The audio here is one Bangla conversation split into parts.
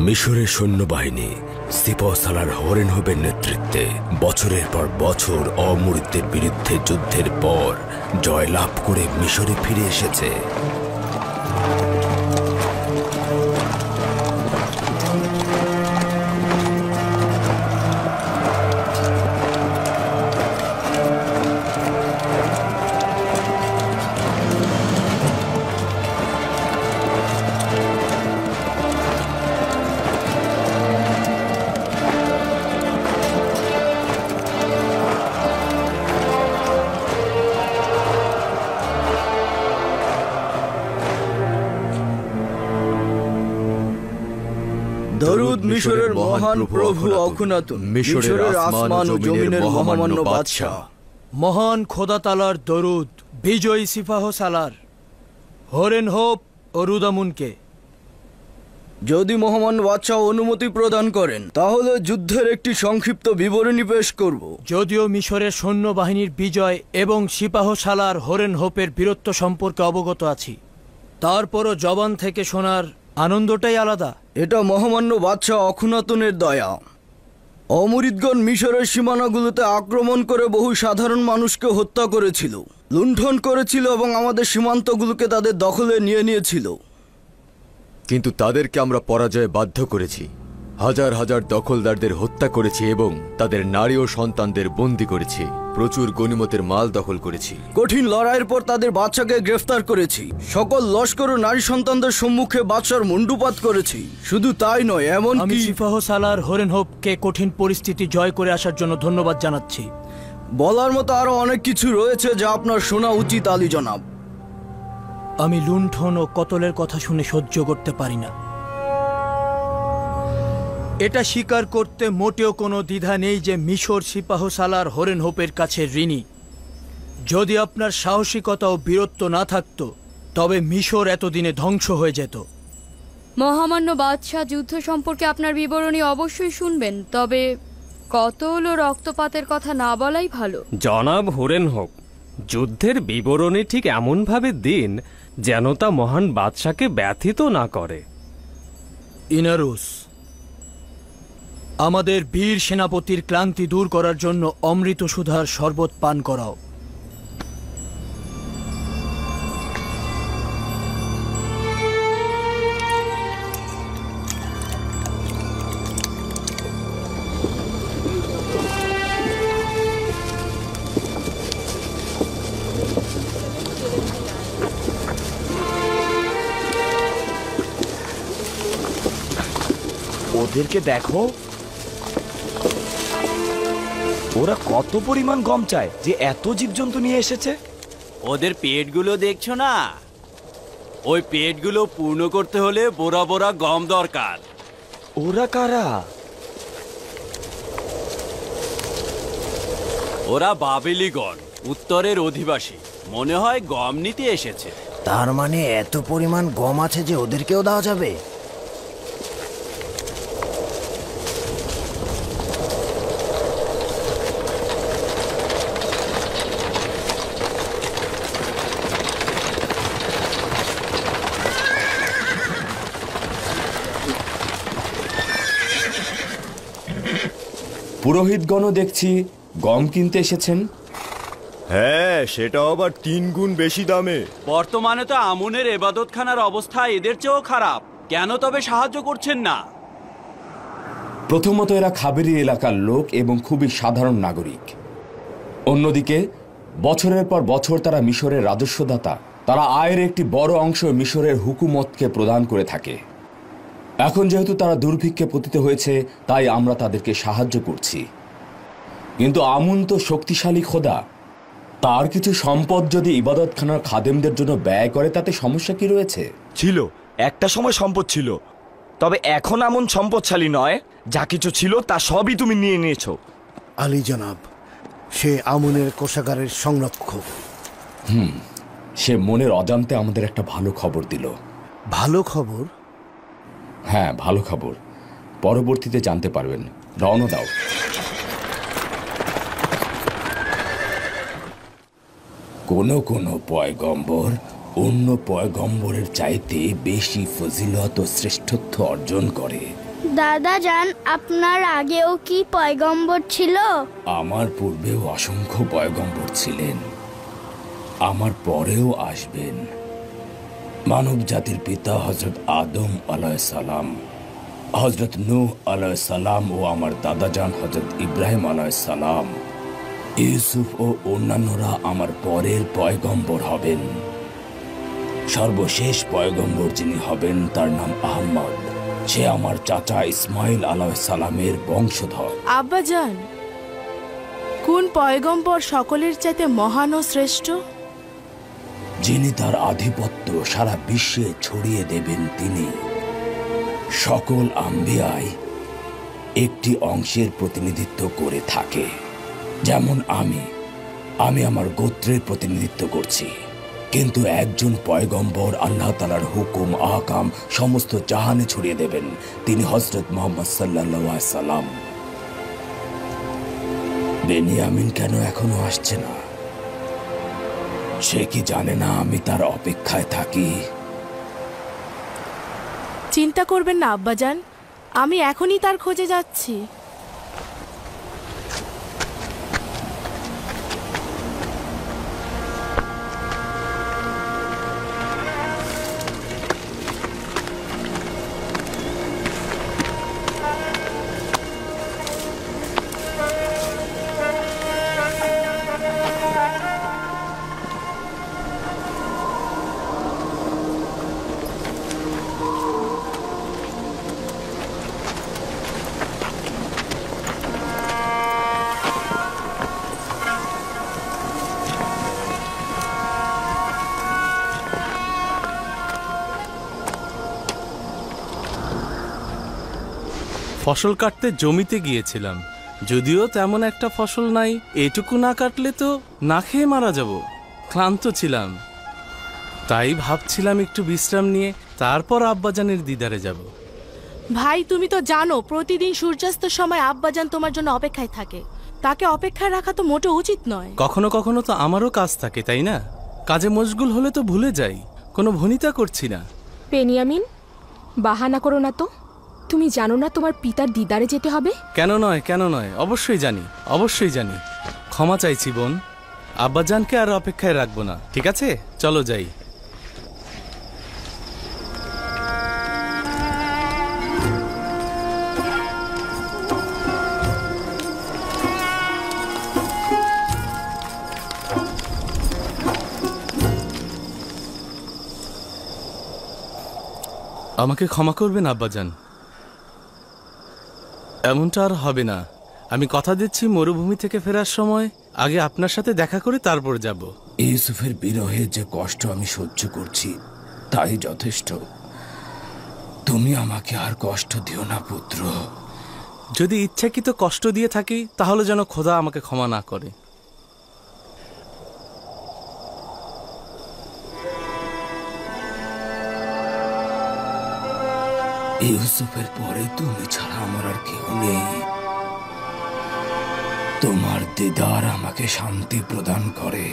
মিশরের সৈন্যবাহিনী সিপাহসালার হরেনহোপের নেতৃত্বে বছরের পর বছর অমুরিদদের বিরুদ্ধে যুদ্ধের পর জয়লাভ করে মিশরে ফিরে এসেছে। দরুদ মিশরের মহান প্রভু অখুনাতুন, মিশরের আসমান ও জমিনের মহামান্য বাদশাহ, মহান খোদা তালার দরুদ বিজয়ী সিপাহ সালার হরেনহোপ ও রুদামুনকে। যদি মহামান্য বাদশাহ অনুমতি প্রদান করেন তাহলে যুদ্ধের একটি সংক্ষিপ্ত বিবরণী পেশ করব। যদিও মিশরের সৈন্যবাহিনীর বিজয় এবং সিপাহ সালার হরেনহোপের বীরত্ব সম্পর্কে অবগত আছি, তারপরও জবান থেকে শোনার আনন্দটাই আলাদা। এটা মহামান্য বাদশাহ অখুনাতুনের দয়া। অমরিদগণ মিশরের সীমানাগুলোতে আক্রমণ করে বহু সাধারণ মানুষকে হত্যা করেছিল, লুণ্ঠন করেছিল এবং আমাদের সীমান্তগুলোকে তাদের দখলে নিয়ে নিয়েছিল। কিন্তু তাদেরকে আমরা পরাজয়ে বাধ্য করেছি। হাজার হাজার দখলদারদের হত্যা করেছি এবং তাদের নারী ও সন্তানদের বন্দী করেছি। প্রচুর গনিমতের মাল দখল করেছি। কঠিন লড়াইয়ের পর তাদের বাদশাকে গ্রেফতার করেছি। সকল লস্কর ও নারী সন্তানদের সম্মুখে বাদশার মুন্ডুপাত করেছি। শুধু তাই নয়, আমি সিপাহ সালার হরেনহোপকে কঠিন পরিস্থিতি জয় করে আসার জন্য ধন্যবাদ জানাচ্ছি। বলার মতো আরো অনেক কিছু রয়েছে যা আপনার শোনা উচিত আলী জনাব। আমি লুণ্ঠন ও কতলের কথা শুনে সহ্য করতে পারি না। এটা স্বীকার করতে মোটেও কোনো দ্বিধা নেই যে মিশর সিপাহ সালার হরেনহোপের কাছে ঋণী। যদি আপনার সাহসিকতা ও বীরত্ব না থাকত তবে মিশর এতদিনে ধ্বংস হয়ে যেত। মহামান্য বাদশাহ, যুদ্ধ সম্পর্কে আপনার বিবরণী অবশ্যই শুনবেন, তবে কতল ও রক্তপাতের কথা না বলাই ভালো। জনাব হরেনহোপ, যুদ্ধের বিবরণী ঠিক এমনভাবে দিন যেন তা মহান বাদশাকে ব্যথিত না করে। ইনারুস, আমাদের বীর সেনাপতির ক্লান্তি দূর করার জন্য অমৃত সুধার শরবত পান করাও। ওদেরকে দেখো, ওরা কত পরিমাণ গম চায় যে এত জীবজন্তু নিয়ে এসেছে। ওদের পেটগুলো দেখছো না? ওই পেটগুলো পূর্ণ করতে হলে বোরা বোরা গম দরকার। ওরা কারা? ওরা বাবেলিগণ, উত্তরের অধিবাসী। মনে হয় গম নিতে এসেছে। তার মানে এত পরিমাণ গম আছে যে ওদেরকেও দেওয়া যাবে? পুরোহিতগণও দেখছি গম কিনতে এসেছেন। হ্যাঁ, সেটা আবার 3 গুণ বেশি দামে। বর্তমানে তো আমুনের এবাদতখানার অবস্থা এদের চেয়েও খারাপ। কেন তবে সাহায্য করছেন না? প্রথমত, এরা খাবেরি এলাকার লোক এবং খুবই সাধারণ নাগরিক। অন্যদিকে বছরের পর বছর তারা মিশরের রাজস্বদাতা। তারা আয়ের একটি বড় অংশ মিশরের হুকুমতকে প্রদান করে থাকে। এখন যেহেতু তারা দুর্ভিক্ষে পতিত হয়েছে, তাই আমরা তাদেরকে সাহায্য করছি। কিন্তু আমুন তো শক্তিশালী খোদা, তার কিছু সম্পদ যদি ইবাদতখানার খাদেমদের জন্য ব্যয় করে তাতে সমস্যা কি রয়েছে? ছিল, একটা সময় সম্পদ ছিল, তবে এখন এমন সম্পদশালী নয়। যা কিছু ছিল তা সবই তুমি নিয়ে নিয়েছো। আলী জনাব, সে আমুনের কোষাগারের সংরক্ষক। সে মনের অজান্তে আমাদের একটা ভালো খবর দিল। ভালো খবর? হ্যাঁ, ভালো খবর। পরবর্তীতে জানতে পারবেন। রওনা দাও। কোনো কোনো পয়গম্বর অন্য পয়গম্বরের চাইতে বেশি ফজিলত ও শ্রেষ্ঠত্ব অর্জন করে। দাদা যান, আপনার আগেও কি পয়গম্বর ছিল? আমার পূর্বেও অসংখ্য পয়গম্বর ছিলেন, আমার পরেও আসবেন। মানব জাতির পিতা হজরত আদম আলাইহিস সালাম, হজরত নূহ আলাইহিস সালাম ও আমার দাদাজান হজরত ইব্রাহিম আলাইহিস সালাম, ইউসুফ ও অন্যান্যরা আমার পরের পয়গম্বর হবেন। সর্বশেষ পয়গম্বর যিনি হবেন তার নাম আহমদ। সে আমার চাচা ইসমাইল আলাইহিস সালামের বংশধর। আব্বাজান, কোন পয়গম্বর সকলের চাইতে মহান ও শ্রেষ্ঠ? যিনি তার আধিপত্য সারা বিশ্বে ছড়িয়ে দেবেন তিনি। সকল আম্বিয়ায় একটি অংশের প্রতিনিধিত্ব করে থাকে। যেমন আমি আমার গোত্রের প্রতিনিধিত্ব করছি, কিন্তু একজন পয়গম্বর আল্লাহ তাআলার হুকুম আহকাম সমস্ত জাহানে ছড়িয়ে দেবেন। তিনি হযরত মুহাম্মদ সাল্লাল্লাহু আলাইহি সাল্লাম। বেনিয়ামিন কেন এখনো আসছে না? সে কি জানে না আমি তার অপেক্ষায় থাকি? চিন্তা করবেন না আব্বাজান, আমি এখনই তার খোঁজে যাচ্ছি। ফসল কাটতে জমিতে গিয়েছিলাম, যদিও তেমন একটা ফসল নাই। এটুকু না কাটলে তো না খেয়ে মারা যাব। ক্লান্ত ছিলাম, তাই ভাবছিলাম একটু বিশ্রাম নিয়ে তারপর আব্বাজানের দিদারে যাব। ভাই, তুমি তো জানো প্রতিদিন সূর্যাস্তের সময় আব্বাজান তোমার জন্য অপেক্ষায় থাকে। তাকে অপেক্ষায় রাখা তো মোটেও উচিত নয়। কখনো কখনো তো আমারও কাজ থাকে, তাই না? কাজে মশগুল হলে তো ভুলে যাই। কোনো ভনিতা করছি না। বেনিয়ামিন, বাহানা করো না তো। তুমি জানো না তোমার পিতার দিদারে যেতে হবে? কেন নয়, কেন নয়, অবশ্যই জানি, অবশ্যই জানি। ক্ষমা চাইছি বোন, আব্বাজানকে আর অপেক্ষায় রাখবো না। ঠিক আছে, চলো যাই। আমাকে ক্ষমা করবেন আব্বাজান, এমনটা আর হবে না। আমি কথা দিচ্ছি মরুভূমি থেকে ফেরার সময় আগে আপনার সাথে দেখা করে তারপর যাব। ইউসুফের বিরহে যে কষ্ট আমি সহ্য করছি তাই যথেষ্ট। তুমি আমাকে আর কষ্ট দিও না পুত্র। যদি ইচ্ছাকৃত কষ্ট দিয়ে থাকি তাহলে যেন খোদা আমাকে ক্ষমা না করে। ইউসুফের পরে তুমি ছাড়া আমার আর কেউ নেই। তোমার দিদার আমাকে শান্তি প্রদান করে।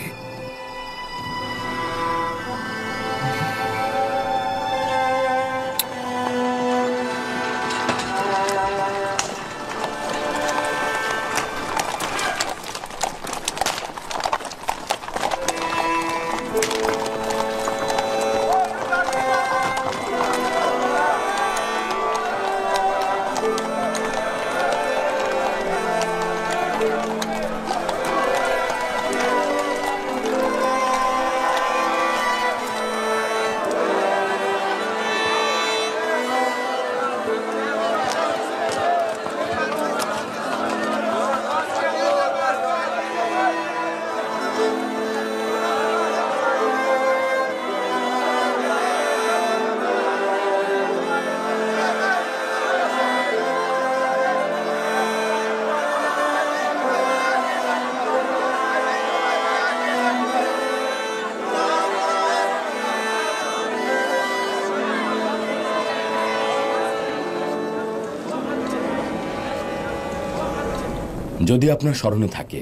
যদি আপনার স্মরণে থাকে,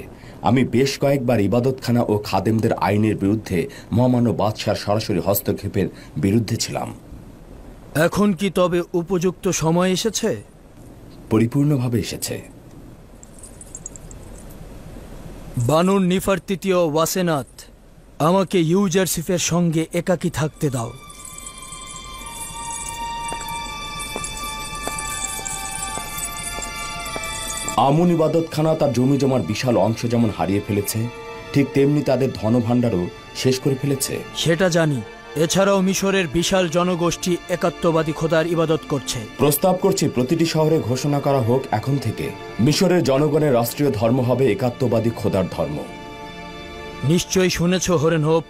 আমি বেশ কয়েকবার ইবাদতখানা ও খাদেমদের আইনের বিরুদ্ধে মহামান্য বাদশার সরাসরি হস্তক্ষেপের বিরুদ্ধে ছিলাম। এখন কি তবে উপযুক্ত সময় এসেছে? পরিপূর্ণভাবে এসেছে। বানুর নিফারতিতীয় ওয়াসেনাত, আমাকে ইউজারসিফের সঙ্গে একাকী থাকতে দাও। আমুন ইবাদতখানা তার জমি জমার বিশাল অংশ যেমন হারিয়ে ফেলেছে, ঠিক তেমনি তাদের ধনভাণ্ডারও শেষ করে ফেলেছে। সেটা জানি। এছাড়াও মিশরের বিশাল জনগোষ্ঠী একাত্মবাদী খোদার ইবাদত করছে। প্রস্তাব করছি প্রতিটি শহরে ঘোষণা করা হোক এখন থেকে মিশরের জনগণের রাষ্ট্রীয় ধর্ম হবে একাত্মবাদী খোদার ধর্ম। নিশ্চয়ই শুনেছ হরেন হোপ,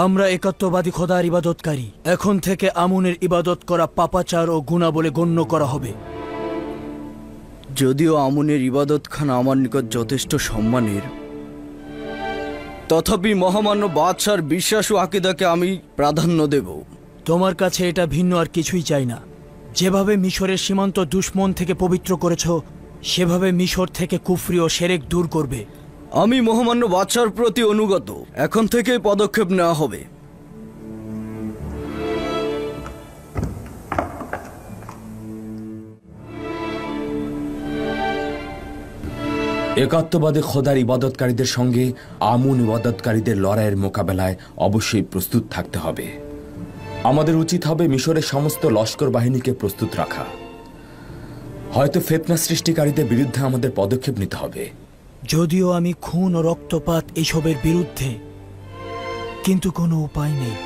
আমরা একাত্মবাদী খোদার ইবাদতকারী। এখন থেকে আমুনের ইবাদত করা পাপাচার ও গুনাহ বলে গণ্য করা হবে। যদিও আমুনের ইবাদতখানা আমার নিকট যথেষ্ট সম্মানের, তথাপি মহামান্য বাদশার বিশ্বাস ও আকীদাকে আমি প্রাধান্য দেব। তোমার কাছে এটা ভিন্ন আর কিছুই চাই না। যেভাবে মিশরের সীমান্ত দুশ্মন থেকে পবিত্র করেছ, সেভাবে মিশর থেকে কুফরি ও শিরক দূর করবে। আমি মহামান্য বাদশার প্রতি অনুগত। এখন থেকেই পদক্ষেপ নেওয়া হবে। একাত্মবাদী খোদার ইবাদতকারীদের সঙ্গে আমুন ইবাদতকারীদের লড়াইয়ের মোকাবেলায় অবশ্যই প্রস্তুত থাকতে হবে। আমাদের উচিত হবে মিশরের সমস্ত লস্কর বাহিনীকে প্রস্তুত রাখা। হয়তো ফিতনা সৃষ্টিকারীদের বিরুদ্ধে আমাদের পদক্ষেপ নিতে হবে। যদিও আমি খুন ও রক্তপাত এসবের বিরুদ্ধে, কিন্তু কোনো উপায় নেই।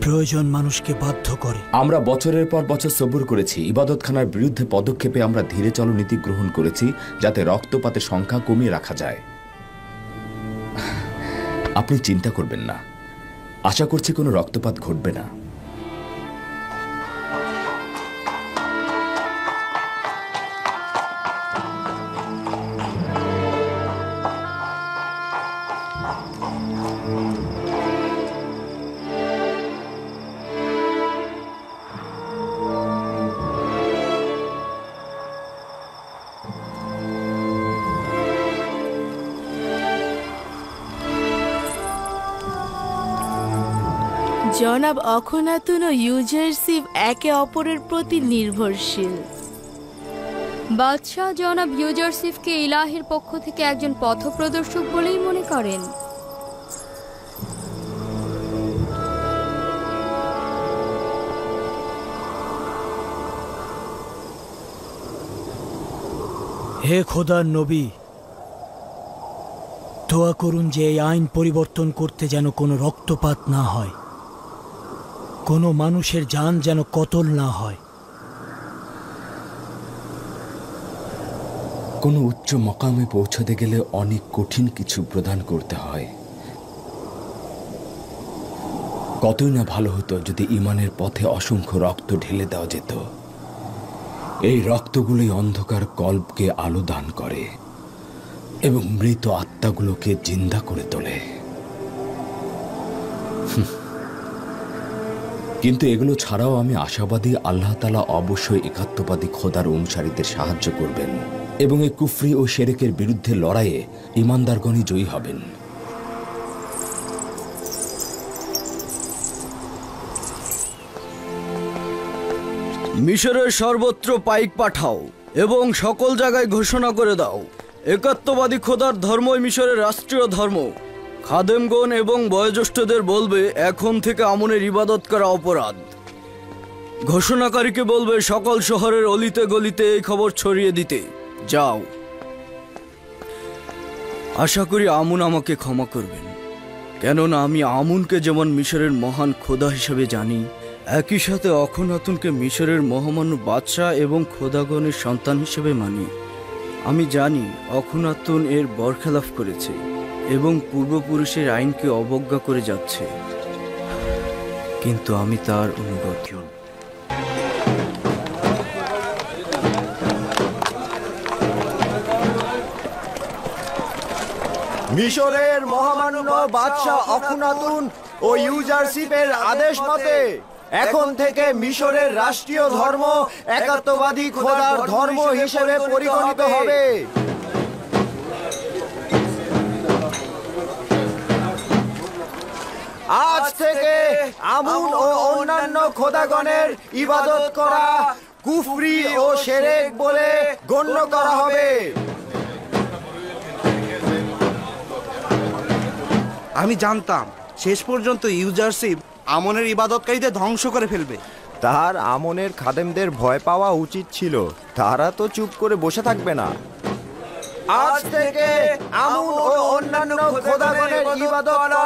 প্রয়োজন মানুষকে বাধ্য করে। আমরা বছরের পর বছর সবুর করেছি। ইবাদতখানার বিরুদ্ধে পদক্ষেপে আমরা ধীরে চলো নীতি গ্রহণ করেছি, যাতে রক্তপাতের সংখ্যা কমিয়ে রাখা যায়। আপনি চিন্তা করবেন না, আশা করছি কোনো রক্তপাত ঘটবে না। জনাব অখনাতুন ও ইউজারসিফ একে অপরের প্রতি নির্ভরশীল। বাদশাহ জনাব ইউজারসিফকে ইলাহির পক্ষ থেকে একজন পথপ্রদর্শক বলেই মনে করেন। হে খোদার নবী, দোয়া করুন যে এই আইন পরিবর্তন করতে যেন কোনো রক্তপাত না হয়, কোনো মানুষের জান যেন কতল না হয়। কোনো উচ্চ মকামে পৌঁছতে গেলে অনেক কঠিন কিছু প্রদান করতে হয়। কতই না ভালো হতো যদি ঈমানের পথে অসংখ্য রক্ত ঢেলে দেওয়া যেত। এই রক্তগুলোই অন্ধকার কল্পকে আলো দান করে এবং মৃত আত্মাগুলোকে জিন্দা করে তোলে। কিন্তু এগুলো ছাড়াও আমি আশাবাদী আল্লাহ তাআলা অবশ্যই একাত্মবাদী খোদার অনুসারীদের সাহায্য করবেন এবং এই কুফরি ও শিরকের বিরুদ্ধে লড়াইয়ে ঈমানদারগণই জয়ী হবেন। মিশরের সর্বত্র পাইক পাঠাও এবং সকল জায়গায় ঘোষণা করে দাও, একাত্মবাদী খোদার ধর্মই মিশরের রাষ্ট্রীয় ধর্ম। খাদেমগণ এবং বয়োজ্যেষ্ঠদের বলবে এখন থেকে আমুনের ইবাদত করা অপরাধ। ঘোষণাকারীকে বলবে সকল শহরের অলিতে গলিতে এই খবর ছড়িয়ে দিতে। যাও। আশা করি আমুন আমাকে ক্ষমা করবেন, কেননা আমি আমুনকে যেমন মিশরের মহান খোদা হিসেবে জানি, একই সাথে অখনাতুনকে মিশরের মহামান্য বাদশাহ এবং খোদাগণের সন্তান হিসেবে মানি। আমি জানি অখনাতুন এর বরখেলাফ করেছে এবং পূর্বপুরুষের আইনকে অবজ্ঞা করে যাচ্ছে, কিন্তু আমি তার অনুগত। মিশরের মহামান্য বাদশাহ অখনাতুন ও ইউজারসিফের আদেশ মতে এখন থেকে মিশরের রাষ্ট্রীয় ধর্ম একাত্মবাদী খোদার ধর্ম হিসেবে পরিগণিত হবে। আজ থেকে আমুন ও অন্যান্য খোদাগণের ইবাদত করা কুফরি ও শিরক বলে গণ্য করা হবে। আমি জানতাম শেষ পর্যন্ত ইউজারশিপ আমনের ইবাদতকারীদের ধ্বংস করে ফেলবে। তার আমনের খাদেমদের ভয় পাওয়া উচিত ছিল, তারা তো চুপ করে বসে থাকবে না। আজ থেকে আমুন ও অন্যান্য খোদাগণের ইবাদত করা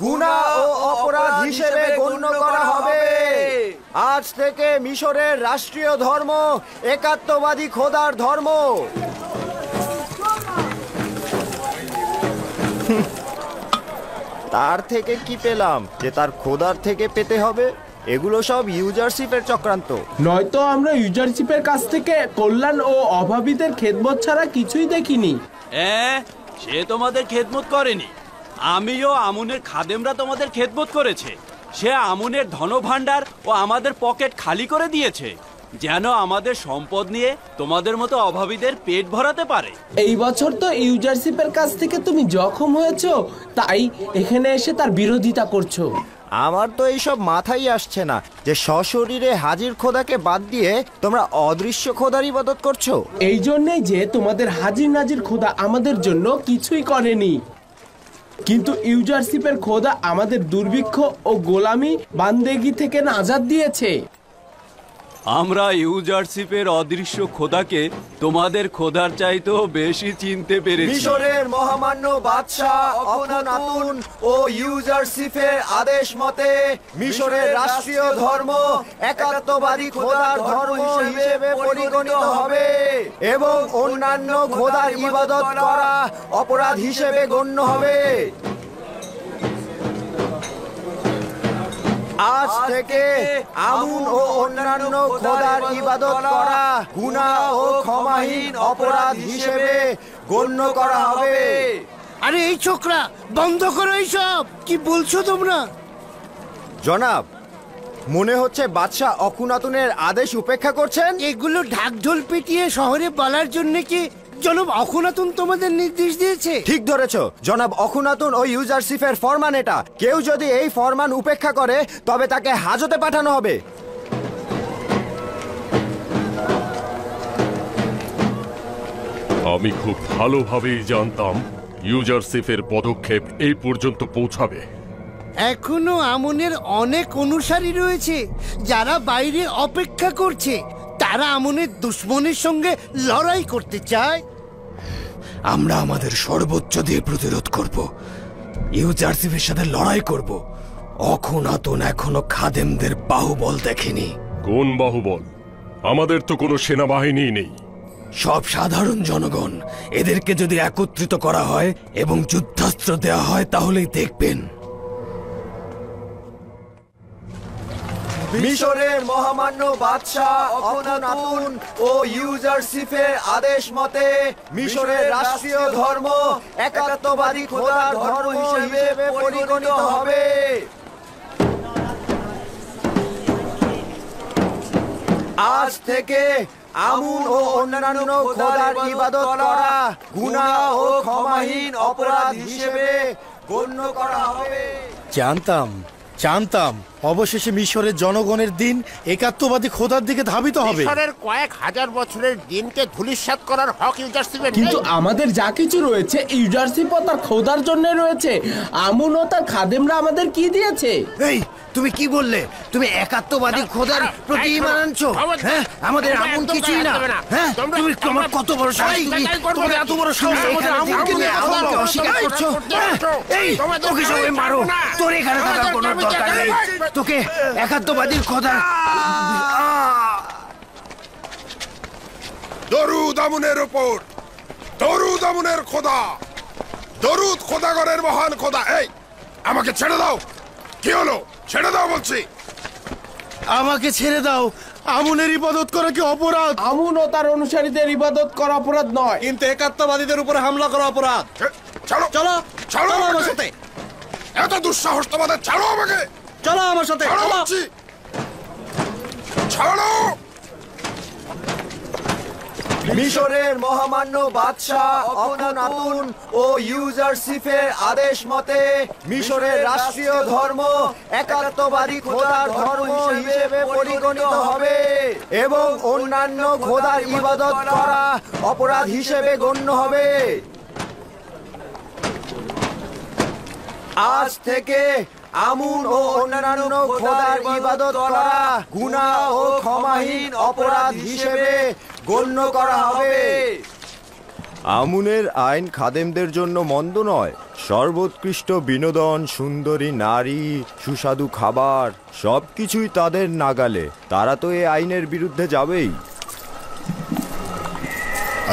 গুনাহ ও অপরাধ হিসেবে গণ্য করা হবে। আজ থেকে মিশরের রাষ্ট্রীয় ধর্ম একাত্মবাদী খোদার ধর্ম। তার থেকে কি পেলাম যে তার খোদার থেকে পেতে হবে? এগুলো সব ইউজারশিপের চক্রান্ত। নয়তো আমরা ইউজারশিপের কাছ থেকে কল্যাণ ও অভাবীদের খেদমত ছাড়া কিছুই দেখিনি। সে তোমাদের খেদমত করেনি, আমিও আমুনের খাদেমরা তোমাদের খেদমত করেছে। সে আমুনের ধনভাণ্ডার ও আমাদের পকেট খালি করে দিয়েছে যেন আমাদের সম্পদ নিয়ে তোমাদের মতো অভাবীদের পেট ভরাতে পারে। এই বছর তো ইউজারশিপের কাছ থেকে তুমি জখম হয়েছো, তাই এখানে এসে তার বিরোধিতা করছো। আমার তো এইসব মাথায় আসছে না যে সশরীরে হাজির খোদাকে বাদ দিয়ে তোমরা অদৃশ্য খোদার ইবাদত করছো। এই জন্যই যে তোমাদের হাজির নাজির খোদা আমাদের জন্য কিছুই করেনি, কিন্তু ইউজারশিপের খোদা আমাদের দুর্ভিক্ষ ও গোলামি বান্দেগি থেকে আজাদ দিয়েছে। আমরা ইউজারশিপের অদৃশ্য খোদাকে তোমাদের খোদার চাইতেও বেশি চিনতে পেরেছি। মিশরের মহামান্য বাদশাহ অখনাতুন ও ইউজারশিপের আদেশ মতে মিশরের রাষ্ট্রীয় ধর্ম একাত্মবাদী খোদার ধর্ম হিসেবে পরিগণিত হবে এবং অন্যান্য খোদার ইবাদত করা অপরাধ হিসেবে গণ্য হবে। আজ থেকে আমুন ও অন্যান্য খোদার ইবাদত করা গুনাহ ও ক্ষমাহীন অপরাধ হিসেবে গণ্য করা হবে। আরে এই ছোকরা, বন্ধ করো এইসব। কি বলছো তোমরা? জনাব, মনে হচ্ছে বাদশাহ অখুনাতুনের আদেশ উপেক্ষা করছেন। এগুলো ঢাকঢোল পিটিয়ে শহরে বলার জন্য কি জনাব অখুনাতুন তোমাদের নির্দেশ দিয়েছে? ঠিক ধরেছো জনাব, অখুনাতুন ও ইউজারশিপের ফরমান এটা। কেউ যদি এই ফরমান উপেক্ষা করে তবে তাকে হাজতে পাঠানো হবে। আমি খুব ভালোভাবেই জানতাম ইউজারশিপের পদক্ষেপ এই পর্যন্ত পৌঁছাবে। এখনো আমনের অনেক অনুসারী রয়েছে যারা বাইরে অপেক্ষা করছে। তারা আমনের দুশ্মনের সঙ্গে লড়াই করতে চায়। আমরা আমাদের সর্বোচ্চ দিয়ে প্রতিরোধ করব, ইউজারশিপের সাথে লড়াই করব। অখুনাতুন এখনো খাদেমদের বাহুবল দেখেনি। কোন বাহুবল? আমাদের তো কোনো সেনাবাহিনী নেই। সব সাধারণ জনগণ। এদেরকে যদি একত্রিত করা হয় এবং যুদ্ধাস্ত্র দেওয়া হয় তাহলেই দেখবেন। মিশরের মহামান্য বাদশাহ অখনাতুন ও ইউজারশিপের আদেশ মতে মিশরের রাষ্ট্রীয় ধর্ম একাত্মবাদী খোদার ধর্ম হিসেবে পরিগণিত হবে। আজ থেকে আমুন ও অন্যান্য খোদার ইবাদত করা গুনাহ ও ক্ষমাহীন অপরাধ হিসেবে গণ্য করা হবে। জানতাম অবশেষে মিশরের জনগণের দিন একাত্মবাদী খোদার দিকে ধাবিত হবে। মিশরের কয়েক হাজার বছরের দিনকে ধূলিসাৎ করার হক ইউজারশিপের। কিন্তু আমাদের যা কিছু রয়েছে ইউজারশিপ ও তার খোদার জন্য রয়েছে। আমুন ও তার খাদেমরা আমাদের কি দিয়েছে? এই তুমি কি বললে? তুমি একাত্মবাদী খোদার প্রতি ঈমান আনছো? হ্যাঁ, আমাদের আমুন কিছুই না। হ্যাঁ, তুমি তোমার কত বড় সাহস! তোমাদের এত বড় সাহস আমাদের আমুনকে নিয়ে আমুনকে অস্বীকার করছো? এই তোকে সবাই মারো, তোর এখানে থাকার কোনো দরকার নেই। তোকে একাত্মবাদী খোদা। দরুদ আমুনের উপর, দরুদ আমুনের খোদা, দরুদ খোদাগণের মহান খোদা। এই আমাকে ছেড়ে দাও। কি হলো? ছেড়ে দাও বলছি। আমাকে ছেড়ে দাও। আমুনের ইবাদত করা কি অপরাধ? আমুন ও তার অনুসারীদের ইবাদত করা অপরাধ নয়, কিন্তু একাত্মবাদীদের উপরে হামলা করা অপরাধ। চলো চলো চলো আমার সাথে। এত দুঃসাহস তোমাদের! ছাড়ো আমাকে, চলো আমার সাথে। ছাড়ো। মিশরের মহামান্য বাদশাহ অখনাতুন ও ইউজারশিপের আদেশ মতে মিশরের রাষ্ট্রীয় ধর্ম একাত্মবাদী খোদার ধর্ম হিসেবে হিসেবে পরিগণিত হবে এবং অন্যান্য খোদার ইবাদত করা অপরাধ হিসেবে গণ্য হবে। আজ থেকে আমুন ও অন্যান্য খোদার ইবাদত করা গুনাহ ও ক্ষমাহীন অপরাধ হিসেবে গণ্য করা হবে। আমুনের আইন খাদেমদের জন্য মন্দ নয়। সর্বোৎকৃষ্ট বিনোদন, সুন্দরী নারী, সুস্বাদু খাবার সবকিছুই তাদের নাগালে। তারা তো এই আইনের বিরুদ্ধে যাবেই।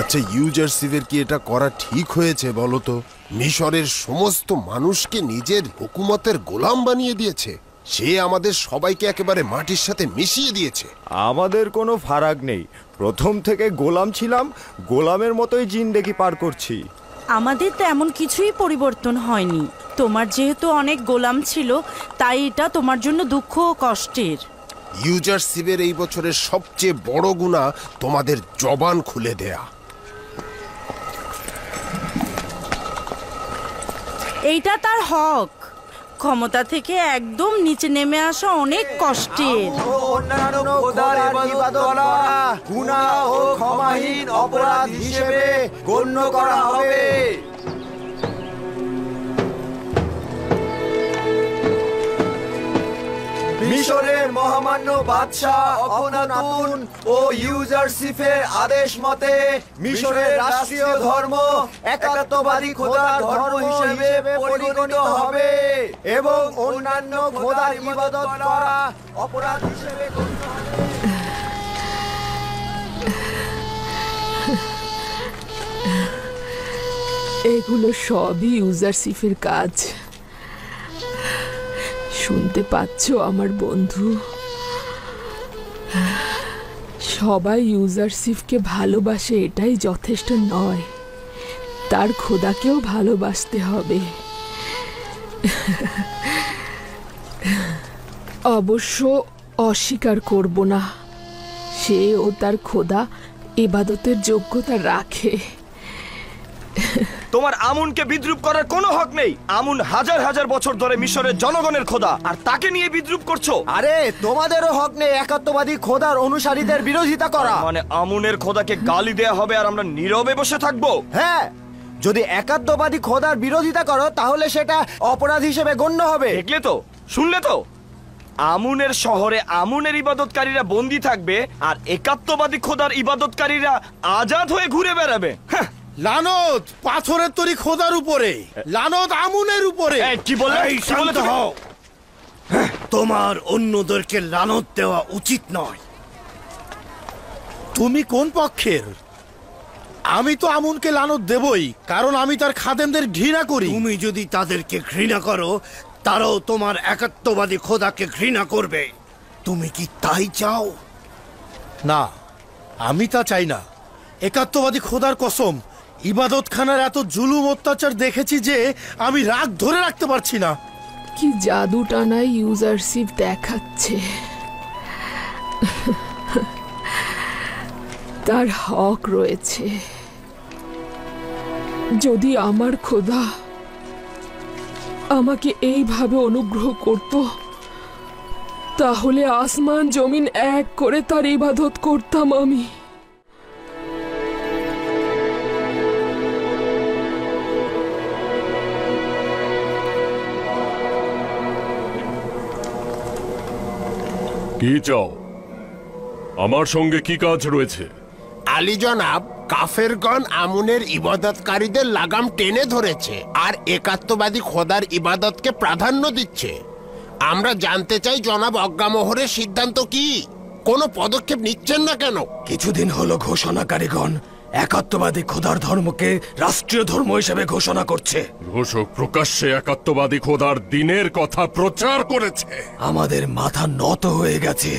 আচ্ছা, ইউজারসিফের কি এটা করা ঠিক হয়েছে বলো তো? মিশরের সমস্ত মানুষকে নিজের হুকুমতের গোলাম বানিয়ে দিয়েছে। সে আমাদের সবাইকে একেবারে মাটির সাথে মিশিয়ে দিয়েছে। আমাদের কোনো ফারাক নেই। প্রথম থেকে গোলাম ছিলাম, গোলামের মতোই জিন্দেগি পার করছি। আমাদের তো এমন কিছুই পরিবর্তন হয়নি। তোমার যেহেতু অনেক গোলাম ছিল, তাই এটা তোমার জন্য দুঃখ ও কষ্টের। ইউজারসিফের এই বছরের সবচেয়ে বড় গুনাহ তোমাদের জবান খুলে দেয়া। এইটা তার হক। ক্ষমতা থেকে একদম নিচে নেমে আসা অনেক কষ্টের। অন্যান্য খোদার ইবাদত করা গুনাহ ও ক্ষমাহীন অপরাধ হিসেবে গণ্য করা হবে। মিশরের মহামান্য বাদশাহ অখনাতুন ও ইউজারসিফের আদেশ মতে মিশরের রাষ্ট্রীয় ধর্ম একাত্মবাদী খোদার ধর্ম হিসেবে পরিগণিত হবে এবং অন্যান্য খোদার ইবাদত করা অপরাধ হিসেবে গণ্য হবে। এগুলো সবই ইউজারসিফের কাজ। শুনতে পাচ্ছ আমার বন্ধু? সবাই ইউজারসিফকে ভালোবাসে, এটাই যথেষ্ট নয়, তার খোদাকেও ভালোবাসতে হবে। অবশ্য অস্বীকার করব না, সে ও তার খোদা ইবাদতের যোগ্যতা রাখে। তোমার আমুনকে বিদ্রুপ করার কোনো হক নেই। আমুন হাজার হাজার বছর ধরে মিশরের জনগণের খোদা, আর তাকে নিয়ে বিদ্রুপ করছো। আরে তোমাদেরও হক নেই একাত্মবাদী খোদার অনুসারীদের বিরোধিতা করা। মানে আমুনের খোদাকে গালি দেয়া হবে আর আমরা নীরবে বসে থাকবো? হ্যাঁ, যদি একাত্মবাদী খোদার বিরোধিতা করো তাহলে সেটা অপরাধ হিসেবে গণ্য হবে। দেখলে তো, শুনলে তো? আমুনের শহরে আমুনের ইবাদতকারীরা বন্দী থাকবে আর একাত্মবাদী খোদার ইবাদতকারীরা আজাদ হয়ে ঘুরে বেড়াবে। লানত পাথরের তৈরি খোদার উপরে, লানত আমুনের উপরে। কি বললে? শান্ত হও। তোমার অন্যদেরকে লানত দেওয়া উচিত নয়। তুমি কোন পক্ষের? আমি তো আমুনকে লানত দেবই, কারণ আমি তার খাদেমদের ঘৃণা করি। তুমি যদি তাদেরকে ঘৃণা করো, তারাও তোমার একাত্মবাদী খোদাকে ঘৃণা করবে। তুমি কি তাই চাও? না, আমি তা চাই না। একাত্মবাদী খোদার কসম, ইবাদতখানার এত জুলুম অত্যাচার দেখেছি যে আমি রাগ ধরে রাখতে পারছি না। কি জাদু টানায় ইউজারসিফ দেখাচ্ছে। তার হক রয়েছে। যদি আমার খোদা আমাকে এইভাবে অনুগ্রহ করত, তাহলে আসমান জমিন এক করে তার ইবাদত করতাম আমি। কি চাও? আমার সঙ্গে কি কাজ রয়েছে? আলী জনাব, কাফেরগণ আমুনের ইবাদতকারীদের লাগাম টেনে ধরেছে আর একাত্মবাদী খোদার ইবাদতকে প্রাধান্য দিচ্ছে। আমরা জানতে চাই জনাব অজ্ঞামোহরের সিদ্ধান্ত কি? কোনো পদক্ষেপ নিচ্ছেন না কেন? কিছুদিন হলো ঘোষণাকারীগণ একাত্মবাদী খোদার ধর্মকে রাষ্ট্রীয় ধর্ম হিসেবে ঘোষণা করছে। ঘোষক প্রকাশ্যে একাত্মবাদী খোদার দিনের কথা প্রচার করেছে। আমাদের মাথা নত হয়ে গেছে।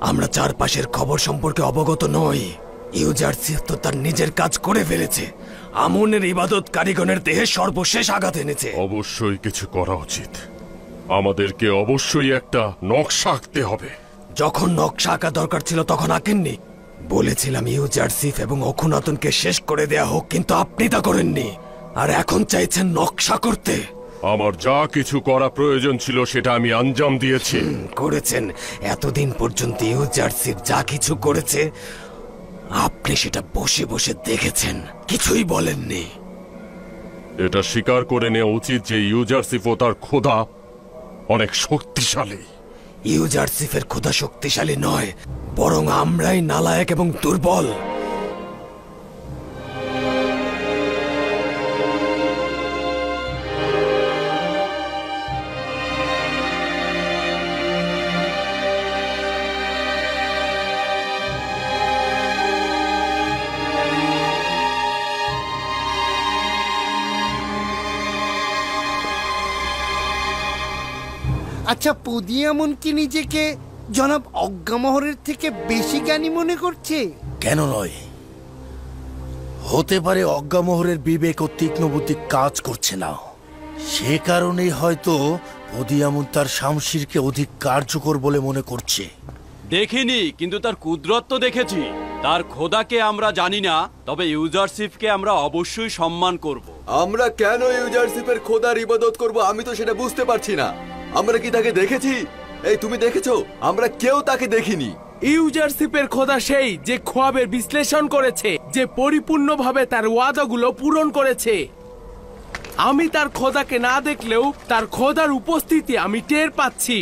আমরা চারপাশের খবর সম্পর্কে অবগত নই। ইউজারসিফ তো তার নিজের কাজ করে ফেলেছে। আমুনের ইবাদত কারিগণের দেহে সর্বশেষ আঘাত এনেছে। অবশ্যই কিছু করা উচিত। আমাদেরকে অবশ্যই একটা নকশা আঁকতে হবে। যখন নকশা আঁকা দরকার ছিল তখন আঁকেননি। বলেছিলাম ইউজারসিফ এবং অখুনাতুনকে শেষ করে দেয়া হোক, কিন্তু আপনি তা করেননি। আর এখন চাইছেন নকশা করতে। আমার যা কিছু করা প্রয়োজন ছিল সেটা আমি আঞ্জাম দিয়েছি। করেছেন। এতদিন পর্যন্ত ইউজারশিপ যা কিছু করেছে আপনি সেটা বসে বসে দেখেছেন, কিছুই বলেননি। এটা স্বীকার করে নেওয়া উচিত যে ইউজারশিপ ও তার খোদা অনেক শক্তিশালী। ইউজারশিপের খোদা শক্তিশালী নয়, বরং আমরাই নালায়েক এবং দুর্বল। আচ্ছা, পদিয়ামন কি নিজেকে জনাব অজ্ঞামোহরের থেকে বেশি জ্ঞানী মনে করছে? কেন নয়? হতে পারে অজ্ঞামোহরের বিবেক ও তীক্ষ্ণ বুদ্ধি কাজ করছে না, সে কারণেই হয়তো পদিয়ামন তার শামশিরকে অধিক কার্যকর বলে মনে করছে। দেখিনি, কিন্তু তার কুদরত তো দেখেছি। তার খোদাকে আমরা জানি না, তবে ইউজারশিপকে আমরা অবশ্যই সম্মান করব। আমরা কেন ইউজারশিপের খোদার ইবাদত করব আমি তো সেটা বুঝতে পারছি না। আমরা কি তাকে দেখেছি? এই তুমি দেখেছো? আমরা কেউ তাকে দেখিনি। ইউজারশিপের খোদা সেই যে খোয়াবের বিশ্লেষণ করেছে, যে পরিপূর্ণভাবে তার ওয়াদাগুলো পূরণ করেছে। আমি তার খোদাকে না দেখলেও তার খোদার উপস্থিতি আমি টের পাচ্ছি।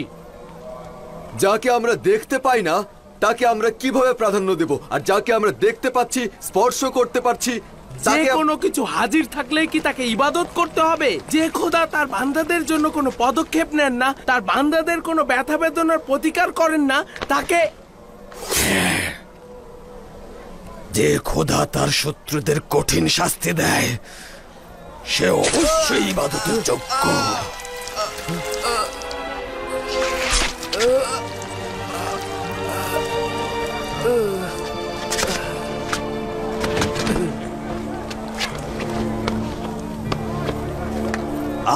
যাকে আমরা দেখতে পাই না তাকে আমরা কিভাবে প্রাধান্য দেব? আর যাকে আমরা দেখতে পাচ্ছি, স্পর্শ করতে পারছি, যে কোনো কিছু হাজির থাকলেই কি তাকে ইবাদত করতে হবে? যে খোদা তার বান্দাদের জন্য কোনো পদক্ষেপ নেন না, তার বান্দাদের কোনো ব্যথা বেদনার প্রতিকার করেন না, তাকে যে খোদা তার শত্রুদের কঠিন শাস্তি দেয় সে অবশ্যই ইবাদতের যোগ্য।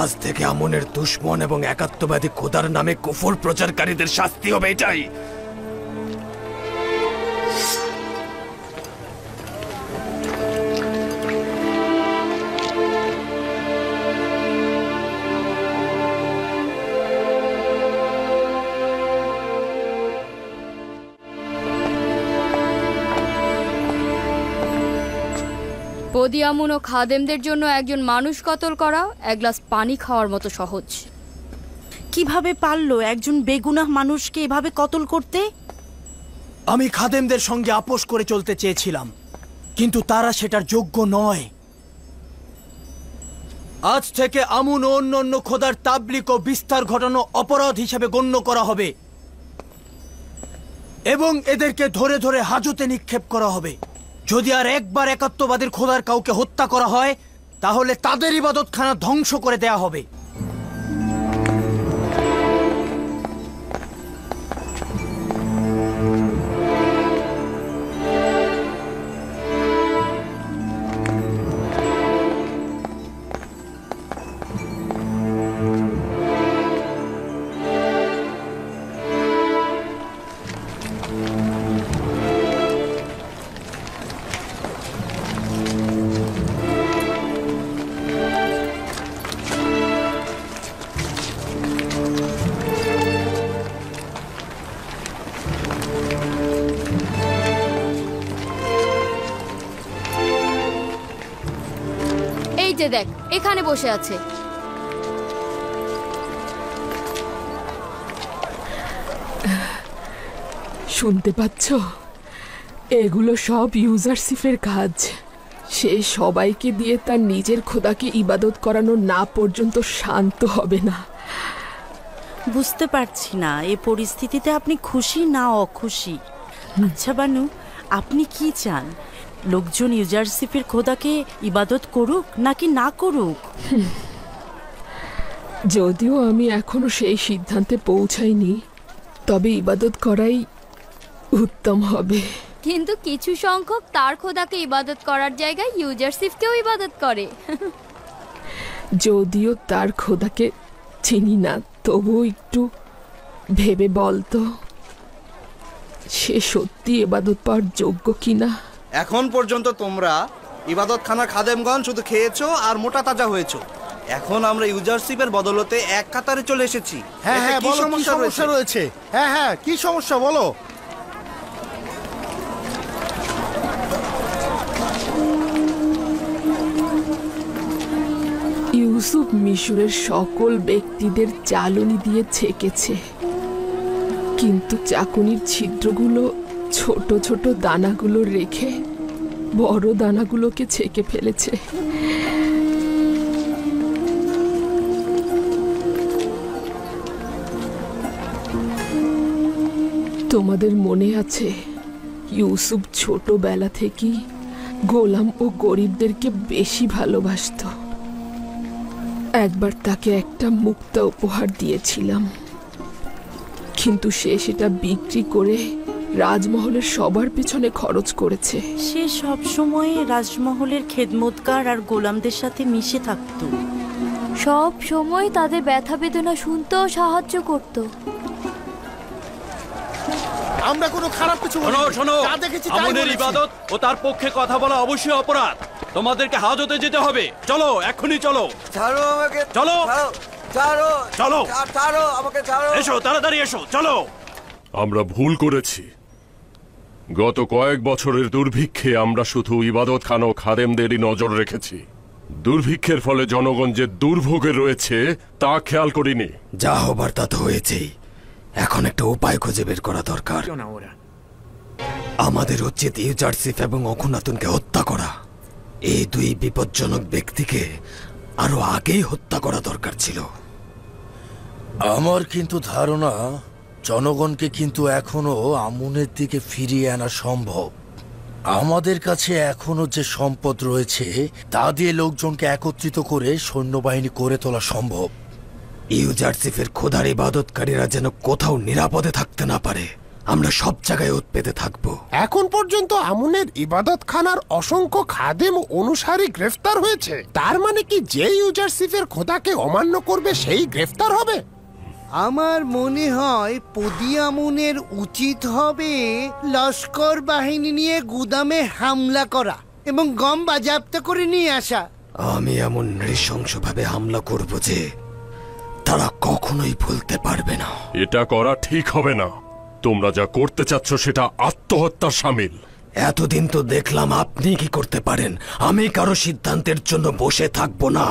আজ থেকে আমনের দুশমন এবং একাত্মবাদী খোদার নামে কুফর প্রচারকারীদের শাস্তি হবে এটাই। পদিয়ামুন ও খাদেমদের জন্য একজন মানুষ কতল করা এক গ্লাস পানি খাওয়ার মতো সহজ। কিভাবে পারলো একজন বেগুনাহ মানুষকে এভাবে কতল করতে? আমি খাদেমদের সঙ্গে আপোষ করে চলতে চেয়েছিলাম, কিন্তু তারা সেটার যোগ্য নয়। আজ থেকে আমুন ও অন্য খোদার তাবলিগ ও বিস্তার ঘটানো অপরাধ হিসেবে গণ্য করা হবে এবং এদেরকে ধরে ধরে হাজতে নিক্ষেপ করা হবে। যদি আর একবার একাত্মবাদীর খোদার কাউকে হত্যা করা হয় তাহলে তাদের ইবাদতখানা ধ্বংস করে দেয়া হবে। দেখ, এখানে বসে আছে। শুনতে পাচ্ছ? এগুলো সব ইউজারশিপের কাজ। সে সবাইকে দিয়ে তার নিজের খোদাকে ইবাদত করানো না পর্যন্ত শান্ত হবে না। বুঝতে পারছি না এই পরিস্থিতিতে আপনি খুশি না অখুশি। আচ্ছা বানু, আপনি কি চান? লোকজন ইউজারশিপের খোদাকে ইবাদত করুক নাকি না করুক? যদিও আমি এখনো সেই সিদ্ধান্তে পৌঁছাইনি, তবে ইবাদত করাই উত্তম হবে। কিন্তু কিছু সংখ্যক তার খোদাকে ইবাদত করার জায়গায় ইউজারশিপকেও ইবাদত করে। যদিও তার খোদাকে চিনি না, তবু একটু ভেবে বলতো সে সত্যি ইবাদত পাওয়ার যোগ্য কিনা। এখন পর্যন্ত তোমরা ইবাদতখানার খাদেমগণ শুধু খেয়েছো আর মোটা তাজা হয়েছো, এখন আমরা ইউজারশিপের বদলতে এক কাতারে চলে এসেছি। হ্যাঁ এতে হ্যাঁ কি বলো, কি সমস্যা রয়েছে? হ্যাঁ হ্যাঁ, কি সমস্যা বলো? ইউসুফ মিশরের সকল ব্যক্তিদের জ্বালনি দিয়ে ছেকেছে, কিন্তু চাকুনির ছিদ্রগুলো ছোট ছোট দানাগুলো রেখে বড় দানাগুলোকে ছেকে ফেলেছে। তোমাদের মনে আছে ইউসুফ ছোটবেলা থেকেই গোলাম ও গরিবদেরকে বেশি ভালোবাসতো। একবার তাকে একটা মুক্তা উপহার দিয়েছিলাম, কিন্তু সে সেটা বিক্রি করে রাজমহলের সবার পিছনে খরচ করেছে। সে সব সময় রাজমহলের খেদমতগার আর গোলামদের সাথে মিশে থাকতো, সব সময় তাদের ব্যথা বেদনা শুনতেও সাহায্য করত। আমরা কোনো খারাপ কিছু বলিনি। শোনো, যা দেখেছি তাই আমুনের বলেছি। ইবাদত ও তার পক্ষে কথা বলা অবশ্যই অপরাধ। তোমাদেরকে হাজতে যেতে হবে। চলো, এখনই চলো। ছাড়ো আমাকে, চলো, ছাড়ো, চলো, ছাড়ো আমাকে, ছাড়ো। এসো, তাড়াতাড়ি এসো, চলো। আমরা ভুল করেছি। গত কয়েক বছরের দুর্ভিক্ষে আমরা শুধু ইবাদতখানা ও খাদেমদেরই নজর রেখেছি। দুর্ভিক্ষের ফলে জনগণ যে দুর্ভোগে রয়েছে তা খেয়াল করিনি। যা হবার তা তো হয়েছেই, এখন একটা উপায় খুঁজে বের করা দরকার। আমাদের উচিত ইউজারশিপ এবং অখুনাতুনকে হত্যা করা। এই দুই বিপজ্জনক ব্যক্তিকে আরো আগেই হত্যা করা দরকার ছিল। আমার কিন্তু ধারণা জনগণকে কিন্তু এখনো আমুনের দিকে ফিরিয়ে আনা সম্ভব। আমাদের কাছে এখনো যে সম্পদ রয়েছে তা দিয়ে লোকজনকে একত্রিত করে সৈন্যবাহিনী করে তোলা সম্ভব। ইউজারশিপের খোদার ইবাদতকারীরা যেন কোথাও নিরাপদে থাকতে না পারে, আমরা সব জায়গায় উৎপেতে থাকবো। এখন পর্যন্ত আমুনের ইবাদতখানার অসংখ্য খাদেম ও অনুসারী গ্রেফতার হয়েছে। তার মানে কি যে ইউজারশিপের খোদাকে অমান্য করবে সেই গ্রেফতার হবে? আমার মনে হয় পদিয়ামুনের উচিত হবে লস্কর বাহিনী নিয়ে গুদামে হামলা করা এবং গম বাজেয়াপ্ত করে নিয়ে আসা। আমি এমন নৃশংসভাবে হামলা করব যে তারা কখনোই ভুলতে পারবে না। এটা করা ঠিক হবে না। তোমরা যা করতে চাচ্ছ সেটা আত্মহত্যার শামিল। এতদিন তো দেখলাম আপনি কি করতে পারেন, আমি কারো সিদ্ধান্তের জন্য বসে থাকবো না।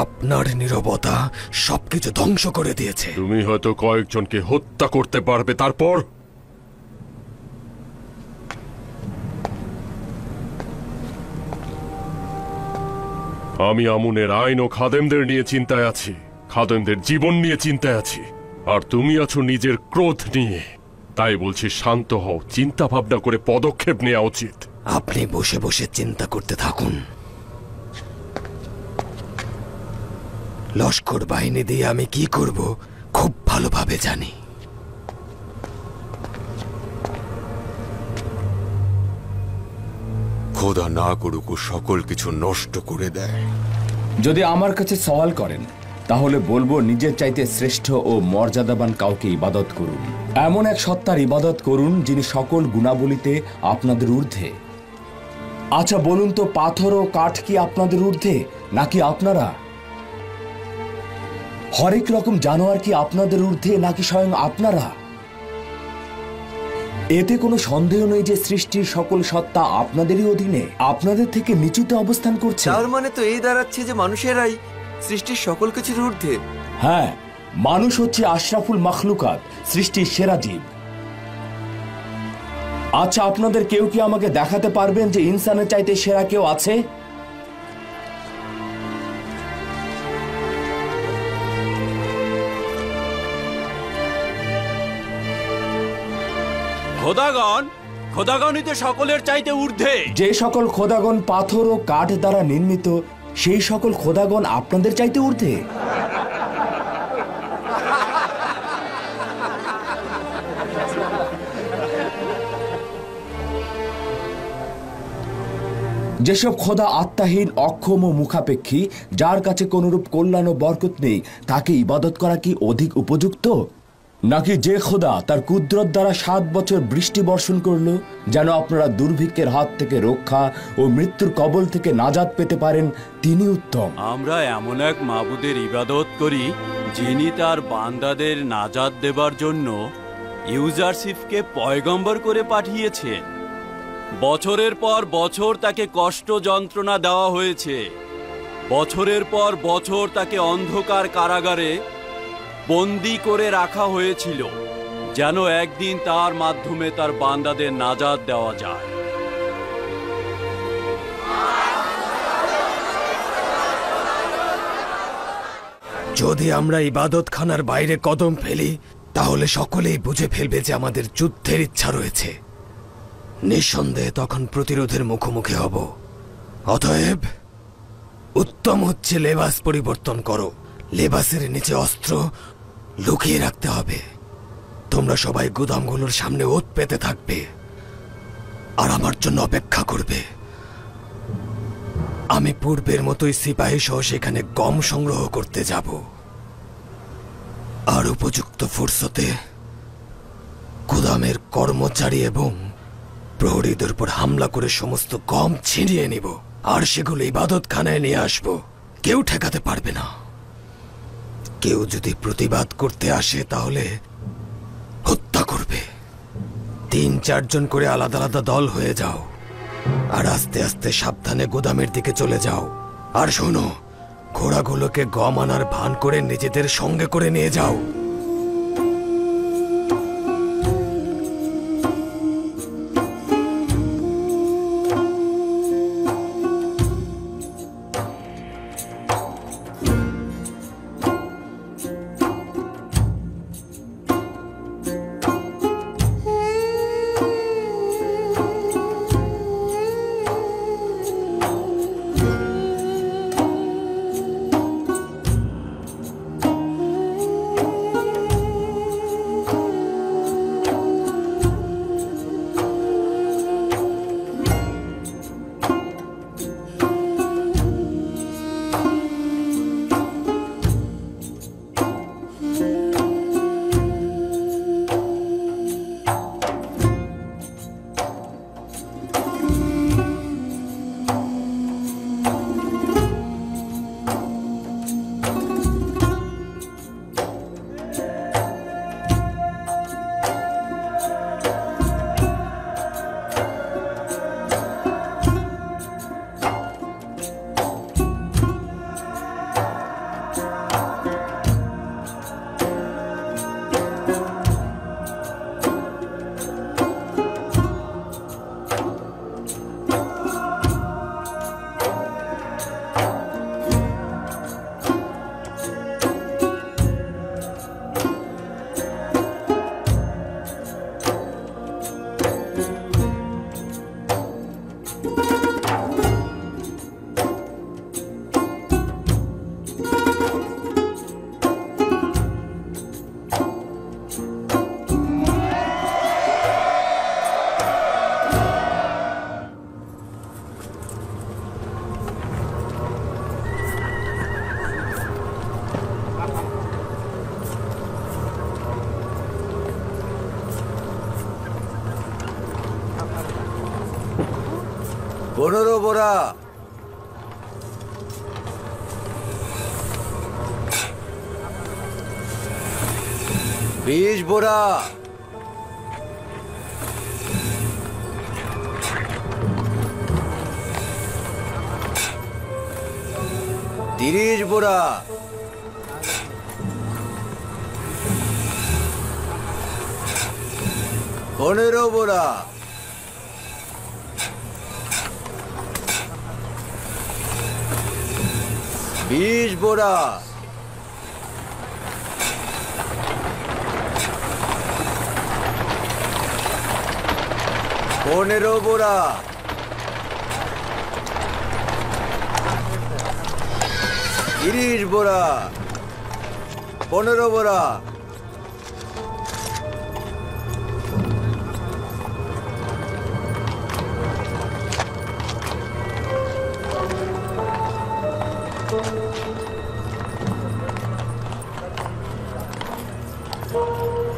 আপনার নীরবতা সবকিছু ধ্বংস করে দিয়েছে। তুমি হয়তো কয়েকজনকে হত্যা করতে পারবে, তারপর আমি আমুনের আইন ও খাদেমদের নিয়ে চিন্তায় আছি, খাদেমদের জীবন নিয়ে চিন্তায় আছি, আর তুমি আছো নিজের ক্রোধ নিয়ে। তাই বলছি শান্ত হও, চিন্তা ভাবনা করে পদক্ষেপ নেওয়া উচিত। আপনি বসে বসে চিন্তা করতে থাকুন। লস্কর বাহিনী দিয়ে আমি কি করব খুব ভালোভাবে জানি। খোদা না করুক ও সকল কিছু নষ্ট করে দেয়। যদি আমার কাছে সওয়াল করেন তাহলে বলবো নিজের চাইতে শ্রেষ্ঠ ও মর্যাদাবান কাউকে ইবাদত করুন। এমন এক সত্তার ইবাদত করুন যিনি সকল গুণাবলীতে আপনাদের ঊর্ধ্বে। আচ্ছা বলুন তো, পাথর ও কাঠ কি আপনাদের ঊর্ধ্বে নাকি আপনারা? হরেক রকম জানোয়ার কি আপনাদের ঊর্ধ্বে নাকি স্বয়ং আপনারা? এতে কোনো সন্দেহ নেই যে সৃষ্টির সকল সত্তা আপনাদেরই অধীনে, আপনাদের থেকে নিচুতে অবস্থান করছে। তার মানে তো এই দাঁড়াচ্ছে যে মানুষেরাই সৃষ্টির সকল কিছুর ঊর্ধ্বে। হ্যাঁ, মানুষ হচ্ছে আশরাফুল মাখলুকাত, সৃষ্টির সেরা জীব। আচ্ছা, আপনাদের কেউ কি আমাকে দেখাতে পারবেন যে ইনসানের চাইতে সেরা কেউ আছে? খোদাগণই তো সকলের চাইতে ঊর্ধ্বে। যে সকল খোদাগণ পাথর ও কাঠ দ্বারা নির্মিত, সেই সকল খোদাগণ আপনাদের চাইতে ঊর্ধ্বে। যেসব খোদা আত্মাহীন, অক্ষম ও মুখাপেক্ষী, যার কাছে কোনরূপ কল্যাণ ও বরকত নেই, তাকে ইবাদত করা কি অধিক উপযুক্ত? নাকি যে খোদা তার কুদরত দ্বারা 7 বছর বৃষ্টি বর্ষণ করলো যেন আপনারা দুর্ভিক্ষের হাত থেকে রক্ষা ও মৃত্যুর কবল থেকে নাজাত পেতে পারেন, তিনি উত্তম। আমরা এমন এক মাবুদের ইবাদত করি যিনি তার বান্দাদের নাজাত দেবার জন্য ইউজারশিপকে পয়গম্বর করে পাঠিয়েছেন। বছরের পর বছর তাকে কষ্ট যন্ত্রণা দেওয়া হয়েছে, বছরের পর বছর তাকে অন্ধকার কারাগারে বন্দি করে রাখা হয়েছিল যেন একদিন তার মাধ্যমে তার বান্দাদের নাজাত দেওয়া যায়। যদি আমরা ইবাদতখানার বাইরে কদম ফেলি তাহলে সকলেই বুঝে ফেলবে যে আমাদের যুদ্ধের ইচ্ছা রয়েছে। নিঃসন্দেহে তখন প্রতিরোধের মুখোমুখি হব। অতএব উত্তম হচ্ছে লেবাস পরিবর্তন করো। লেবাসের নিচে অস্ত্র লুকিয়ে রাখতে হবে। তোমরা সবাই গুদামগুলোর সামনে ওত পেতে থাকবে আর আমার জন্য অপেক্ষা করবে। আমি পূর্বের মতোই সিপাহী সহ সেখানে গম সংগ্রহ করতে যাব আর উপযুক্ত ফুরসতে গুদামের কর্মচারী এবং প্রহরীদের উপর হামলা করে সমস্ত গম ছিনিয়ে নিব আর সেগুলো ইবাদতখানায় নিয়ে আসব। কেউ ঠেকাতে পারবে না। কেউ যদি প্রতিবাদ করতে আসে তাহলে হত্যা করবে। 3-4 জন করে আলাদা আলাদা দল হয়ে যাও আর আস্তে আস্তে সাবধানে গোদামের দিকে চলে যাও। আর শোনো, ঘোড়াগুলোকে গম আনার ভান করে নিজেদের সঙ্গে করে নিয়ে যাও। পনেরো বোরা, 20 বোরা, 30 বোরা, 15 বোরা, 20 বোরা, 15 বোরা, 30 বোরা, 15 বোরা, 15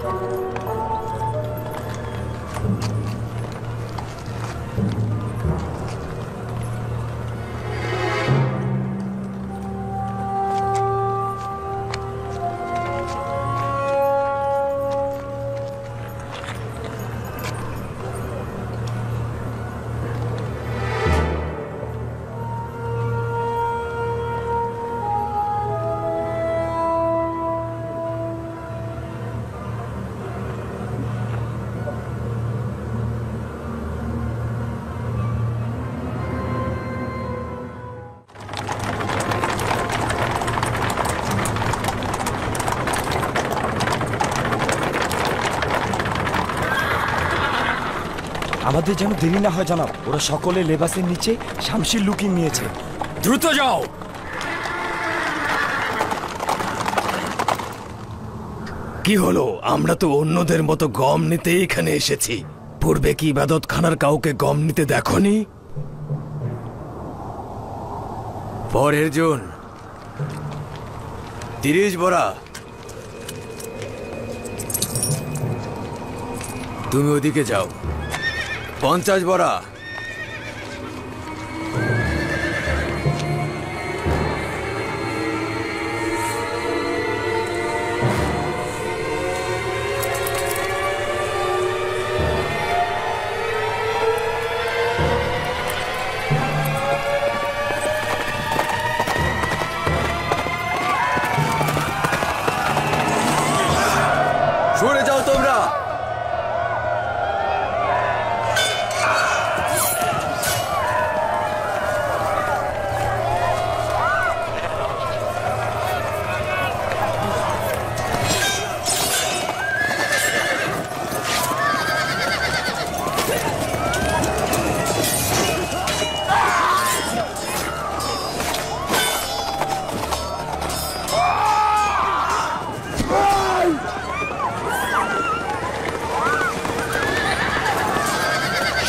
আমাদের যেন দেরি না হয় জনাব, ওরা সকলে লেবাসের নিচে শামশির লুকিয়ে নিয়েছে। দ্রুত যাও। কি হলো? আমরা তো অন্যদের মতো গম নিতে এখানে এসেছি। পূর্বে কি ইবাদতখানার কাউকে গম নিতে দেখনি? পরের জন 30 বড়া। তুমি ওদিকে যাও। 50 বড়া। সরে যাও তোমরা।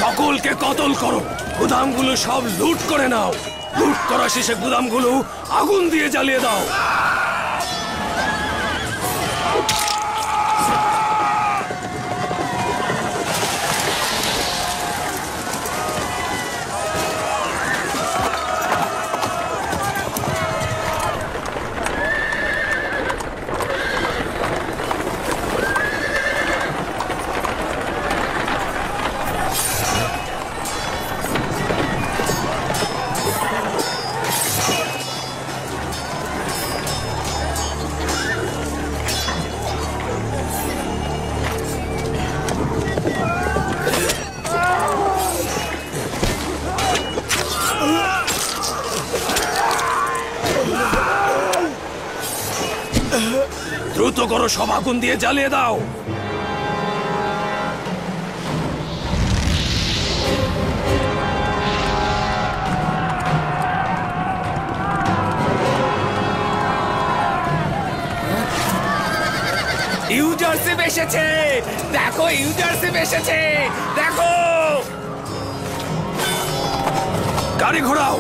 সকলকে কতল করো, গুদামগুলো সব লুট করে নাও। লুট করা শেষে গুদামগুলো আগুন দিয়ে জ্বালিয়ে দাও। দ্রুত করো, সব আগুন দিয়ে জ্বালিয়ে দাও। ইউজারশিপ এসেছে, দেখো ইউজারশিপ এসেছে, দেখো। গাড়ি ঘোরাও।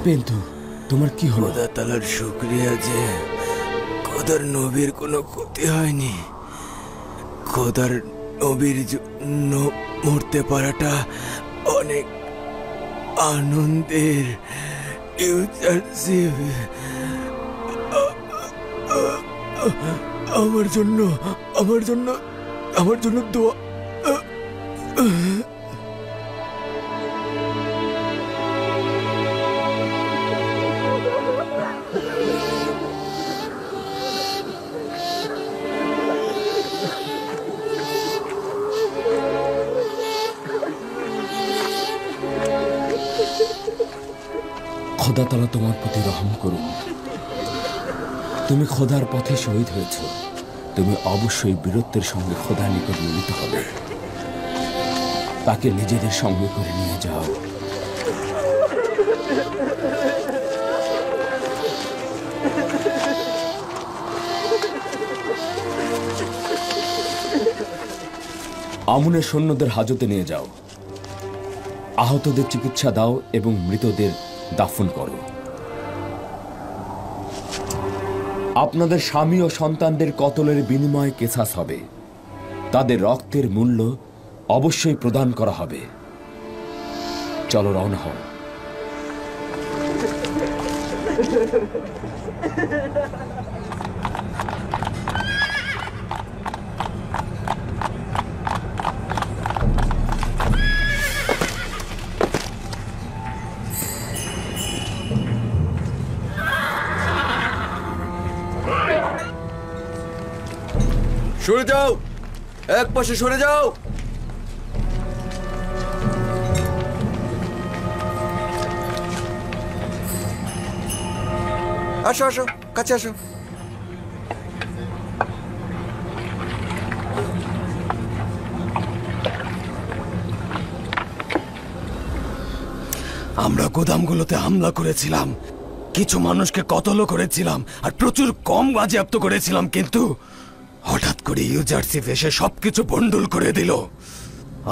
পেন্তু, তোমার কি হলো? খোদা তাআলার শুকরিয়া যে খোদার নবীর কোনো ক্ষতি হয়নি। খোদার নবীর জন্য মরতে পারাটা অনেক আনন্দের। ইউজারশিপ আমার জন্য দোয়া। খোদা তাআলা তোমার প্রতি রহম করুন। তুমি খোদার পথে শহীদ হয়েছ। তুমি অবশ্যই বীরত্বের সঙ্গে খোদার নিকট মিলিত হবে। তাকে নিজেদের সঙ্গে করে নিয়ে যাও। আমুনের সৈন্যদের হাজতে নিয়ে যাও। আহতদের চিকিৎসা দাও এবং মৃতদের দাফন করো। আপনাদের স্বামী ও সন্তানদের কতলের বিনিময়ে কেসাস হবে। তাদের রক্তের মূল্য অবশ্যই প্রদান করা হবে। চলো রওনা হও। সরে যাও, এক পাশে সরে যাও। আসো আসো, কাছে আসো। আমরা গোদামগুলোতে হামলা করেছিলাম, কিছু মানুষকে কতলও করেছিলাম আর প্রচুর কম বাজেয়াপ্ত করেছিলাম, কিন্তু হঠাৎ করে ইউজারশিপ এসে সবকিছু বন্ডুল করে দিল।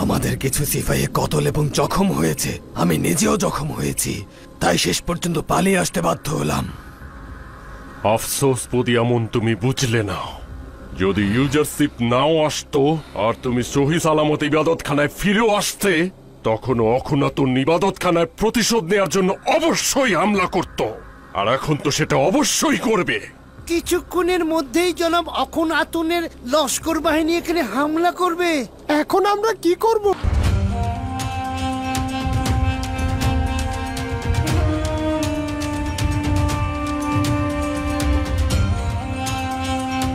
আমাদের কিছু সিপাহী কতল এবং জখম হয়েছে, আমি নিজেও জখম হয়েছি, তাই শেষ পর্যন্ত পালিয়ে আসতে বাধ্য হলাম। আফসোস পদিয়ামন, তুমি বুঝলে না। যদি ইউজারশিপ নাও আসতো আর তুমি সহি সালামত ইবাদতখানায় ফিরেও আসতে, তখনও অখুনাতুন ইবাদতখানায় প্রতিশোধ নেওয়ার জন্য অবশ্যই হামলা করত। আর এখন তো সেটা অবশ্যই করবে। কিছুক্ষণের মধ্যেই জনাব অখুনাতুনের লস্কর বাহিনী এখানে হামলা করবে। এখন আমরা কি করব?